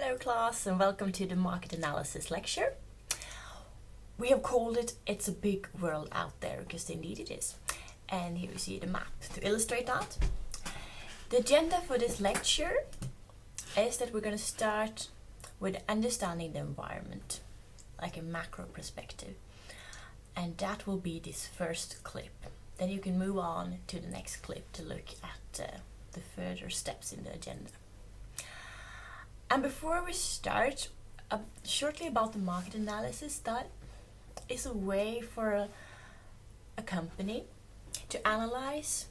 Hello class and welcome to the market analysis lecture. We have called it It's a Big World Out There because indeed it is. And here you see the map to illustrate that. The agenda for this lecture is that we're going to start with understanding the environment, like a macro perspective. And that will be this first clip. Then you can move on to the next clip to look at the further steps in the agenda. And before we start, shortly about the market analysis, that is a way for a company to analyze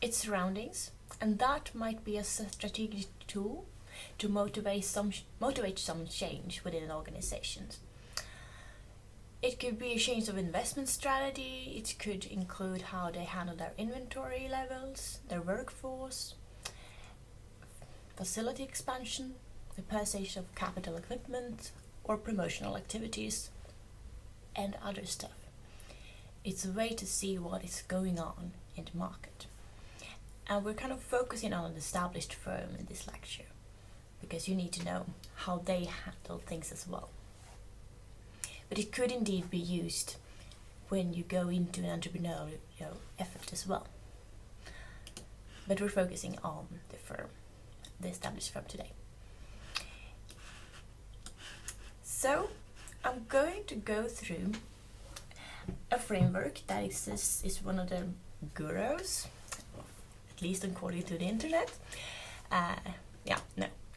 its surroundings, and that might be a strategic tool to motivate some change within an organization. It could be a change of investment strategy, it could include how they handle their inventory levels, their workforce, facility expansion, the purchase of capital equipment or promotional activities and other stuff. It's a way to see what is going on in the market. And we're kind of focusing on an established firm in this lecture because you need to know how they handle things as well. But it could indeed be used when you go into an entrepreneurial effort as well. But we're focusing on the firm, the established firm today. So I'm going to go through a framework that exists, is one of the gurus, at least according to the internet.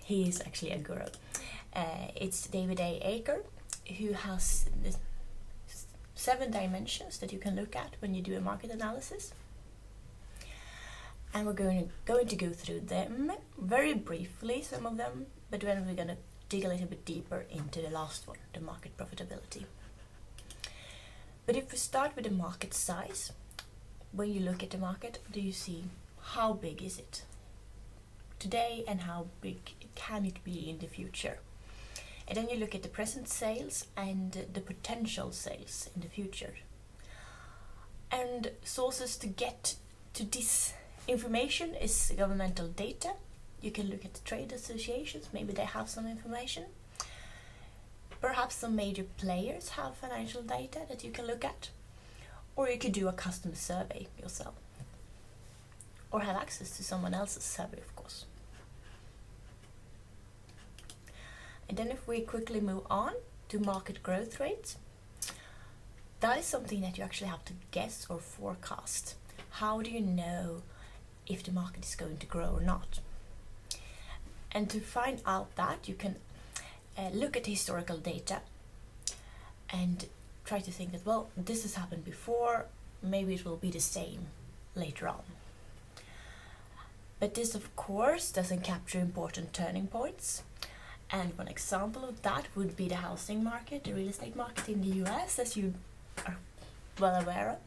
He is actually a guru. It's David A. Aaker, who has the 7 dimensions that you can look at when you do a market analysis. And we're going to go through them very briefly, some of them, but then we're going to dig a little bit deeper into the last one, the market profitability. But if we start with the market size, when you look at the market, do you see how big is it today and how big can it be in the future? And then you look at the present sales and the potential sales in the future. And sources to get to this information is governmental data. You can look at the trade associations, maybe they have some information. Perhaps some major players have financial data that you can look at. Or you could do a custom survey yourself. Or have access to someone else's survey, of course. And then if we quickly move on to market growth rates, that is something that you actually have to guess or forecast. How do you know if the market is going to grow or not? And to find out that, you can look at historical data and try to think that, well, this has happened before, maybe it will be the same later on. But this, of course, doesn't capture important turning points. And one example of that would be the housing market, the real estate market in the US, as you are well aware of.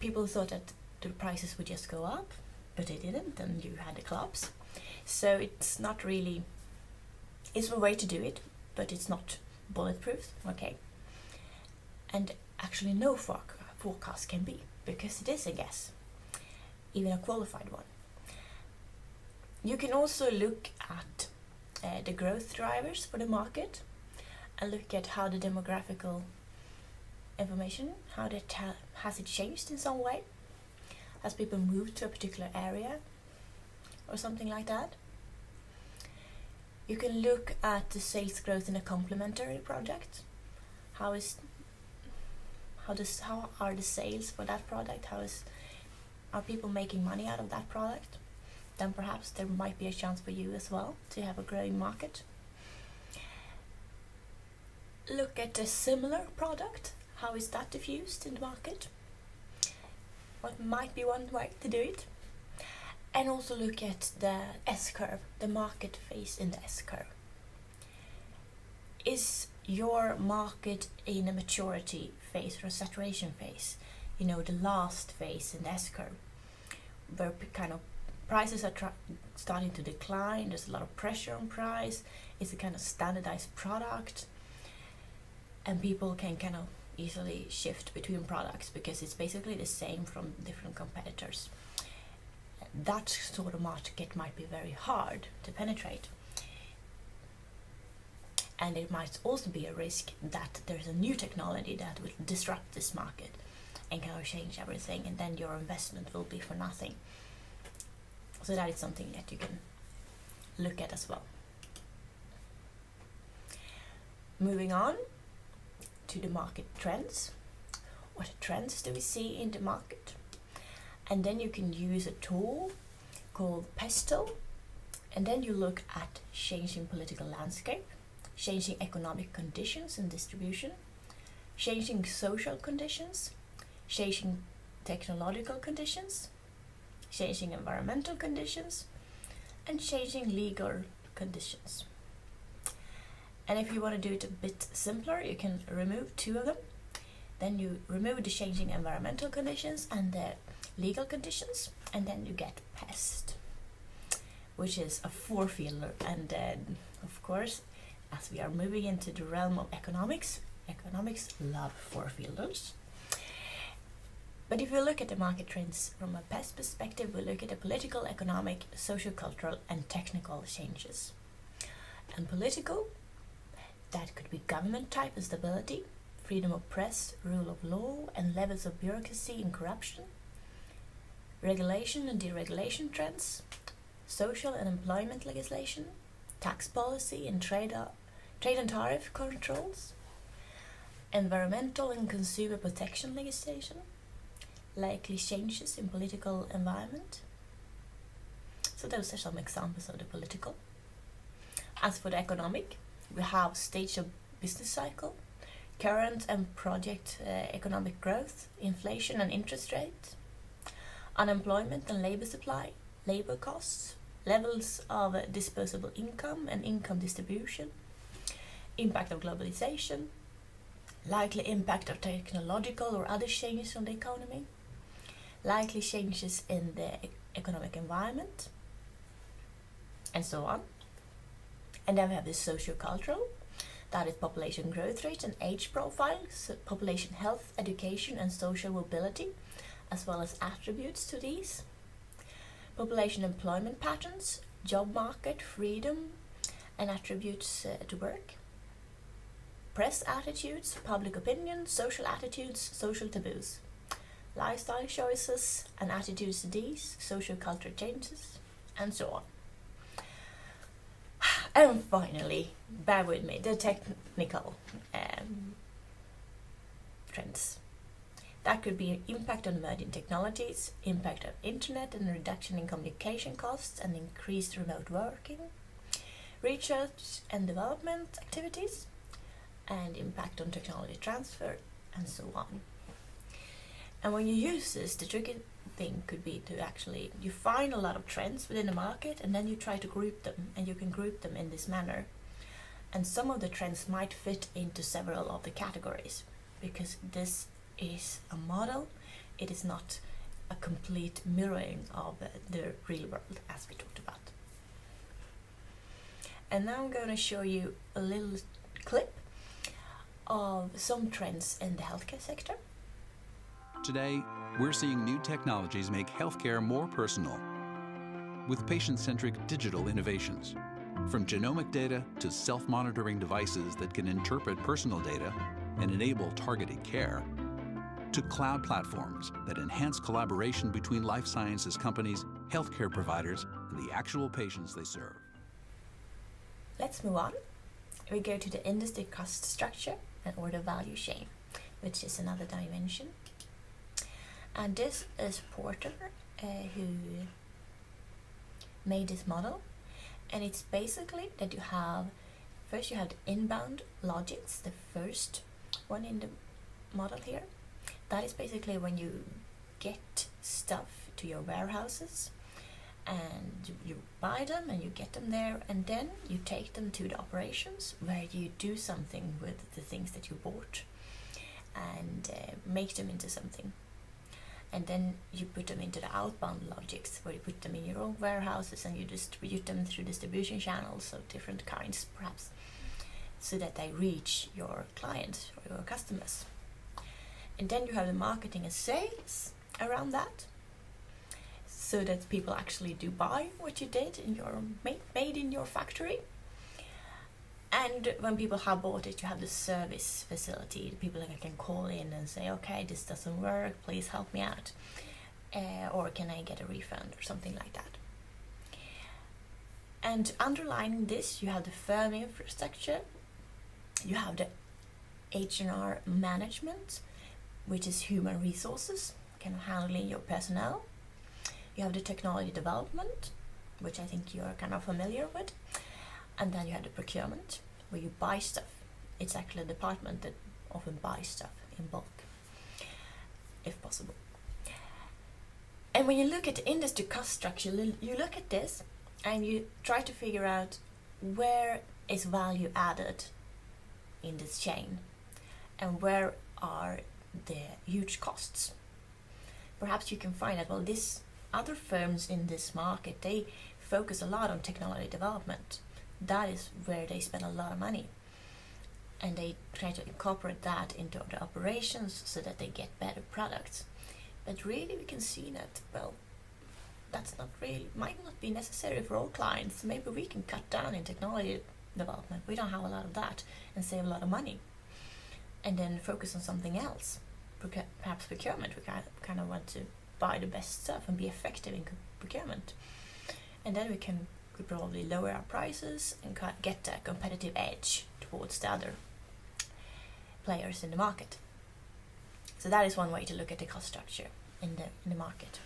People thought that the prices would just go up, but they didn't, and you had a collapse. So it's not really, it's a way to do it, but it's not bulletproof, okay? And actually no forecast can be, because it is a guess, even a qualified one. You can also look at the growth drivers for the market and look at how the demographical information, how that has it changed in some way? Has people moved to a particular area or something like that? You can look at the sales growth in a complementary project. How are the sales for that product? Are people making money out of that product? Then perhaps there might be a chance for you as well to have a growing market. Look at a similar product. How is that diffused in the market? What might be one way to do it? And also look at the S-curve, the market phase in the S-curve. Is your market in a maturity phase or a saturation phase? You know, the last phase in the S-curve, where kind of prices are starting to decline, there's a lot of pressure on price, it's a kind of standardized product, and people can kind of easily shift between products because it's basically the same from different competitors. That sort of market might be very hard to penetrate. And it might also be a risk that there's a new technology that will disrupt this market and kind of change everything, and then your investment will be for nothing. So that is something that you can look at as well. Moving on to the market trends. What trends do we see in the market? And then you can use a tool called Pesto, and then you look at changing political landscape, changing economic conditions and distribution, changing social conditions, changing technological conditions, changing environmental conditions, and changing legal conditions. And if you want to do it a bit simpler, you can remove two of them. Then you remove the changing environmental conditions and the legal conditions, and then you get PEST, which is a four-fielder. And of course, as we are moving into the realm of economics love four-fielders. But if we look at the market trends from a PEST perspective, we look at the political, economic, socio-cultural, and technical changes. And political, that could be government type and stability, freedom of press, rule of law, and levels of bureaucracy and corruption, regulation and deregulation trends, social and employment legislation, tax policy and trade and tariff controls, environmental and consumer protection legislation, likely changes in political environment. So those are some examples of the political. As for the economic, we have stage of business cycle, current and project economic growth, inflation and interest rate, unemployment and labor supply, labor costs, levels of disposable income and income distribution, impact of globalization, likely impact of technological or other changes on the economy, likely changes in the economic environment, and so on. And then we have the socio-cultural, that is population growth rate and age profile, so population health, education, and social mobility, as well as attributes to these. Population employment patterns, job market, freedom, and attributes to work. Press attitudes, public opinion, social attitudes, social taboos. Lifestyle choices and attitudes to these, social culture changes, and so on. And finally, bear with me, the technical trends. That could be impact on emerging technologies, impact of internet and reduction in communication costs and increased remote working, research and development activities, and impact on technology transfer, and so on. And when you use this, the tricky thing could be to actually, you find a lot of trends within the market and then you try to group them, and you can group them in this manner. And some of the trends might fit into several of the categories, because this is a model, it is not a complete mirroring of the real world as we talked about. And now I'm going to show you a little clip of some trends in the healthcare sector. Today, we're seeing new technologies make healthcare more personal with patient-centric digital innovations. From genomic data to self-monitoring devices that can interpret personal data and enable targeted care, to cloud platforms that enhance collaboration between life sciences companies, healthcare providers, and the actual patients they serve. Let's move on. We go to the industry cost structure and order value chain, which is another dimension. And this is Porter who made this model. And it's basically that you have, first you have the inbound logics, the first one in the model here. That is basically when you get stuff to your warehouses and you buy them and you get them there, and then you take them to the operations where you do something with the things that you bought and make them into something. And then you put them into the outbound logics where you put them in your own warehouses and you distribute them through distribution channels of different kinds perhaps, so that they reach your clients or your customers. And then you have the marketing and sales around that, so that people actually do buy what you did in your made in your factory. And when people have bought it, you have the service facility. The people that can call in and say, okay, this doesn't work, please help me out. Or can I get a refund or something like that. And underlining this, you have the firm infrastructure, you have the H&R management, which is human resources, kind of handling your personnel. You have the technology development, which I think you're kind of familiar with. And then you have the procurement, where you buy stuff. It's actually a department that often buys stuff in bulk, if possible. And when you look at the industry cost structure, you look at this and you try to figure out where is value added in this chain and where are the huge costs. Perhaps you can find that, well, these other firms in this market, they focus a lot on technology development. That is where they spend a lot of money. And they try to incorporate that into the operations so that they get better products. But really we can see that, well, that's not really, might not be necessary for all clients. Maybe we can cut down in technology development. We don't have a lot of that and save a lot of money. And then focus on something else. Perhaps procurement. We kind of want to buy the best stuff and be effective in procurement. And then we could probably lower our prices and get a competitive edge towards the other players in the market. So that is one way to look at the cost structure in the market.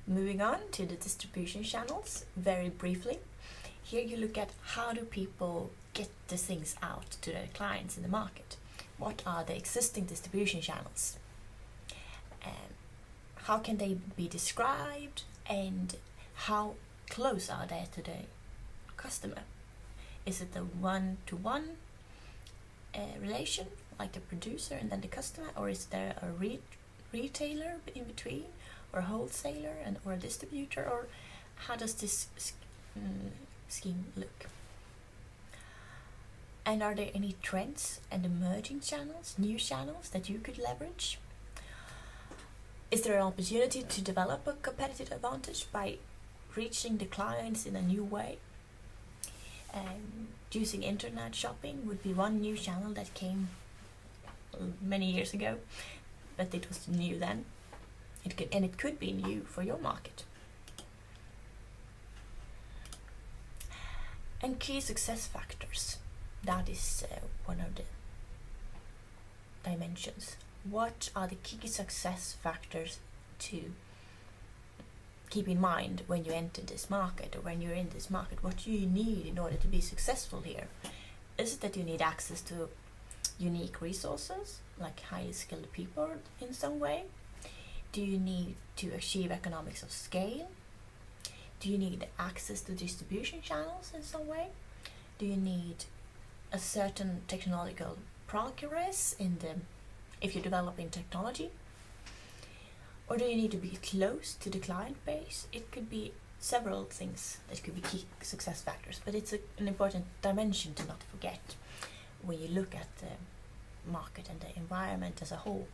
Moving on to the distribution channels, very briefly. Here you look at how do people get the things out to their clients in the market. What are the existing distribution channels? How can they be described, and how close are they to the customer? Is it a one-to-one relation, like the producer and then the customer, or is there a retailer in between, or a wholesaler or a distributor, or how does this scheme look? And are there any trends and emerging channels, new channels that you could leverage? Is there an opportunity to develop a competitive advantage by reaching the clients in a new way? Using internet shopping would be one new channel that came many years ago, but it was new then. It could be new for your market. And key success factors. That is one of the dimensions. What are the key success factors to keep in mind when you enter this market, or when you're in this market? What do you need in order to be successful here? Is it that you need access to unique resources, like highly skilled people in some way? Do you need to achieve economics of scale? Do you need access to distribution channels in some way? Do you need a certain technological progress if you're developing technology? Or do you need to be close to the client base? It could be several things that could be key success factors, but it's an important dimension to not forget when you look at the market and the environment as a whole.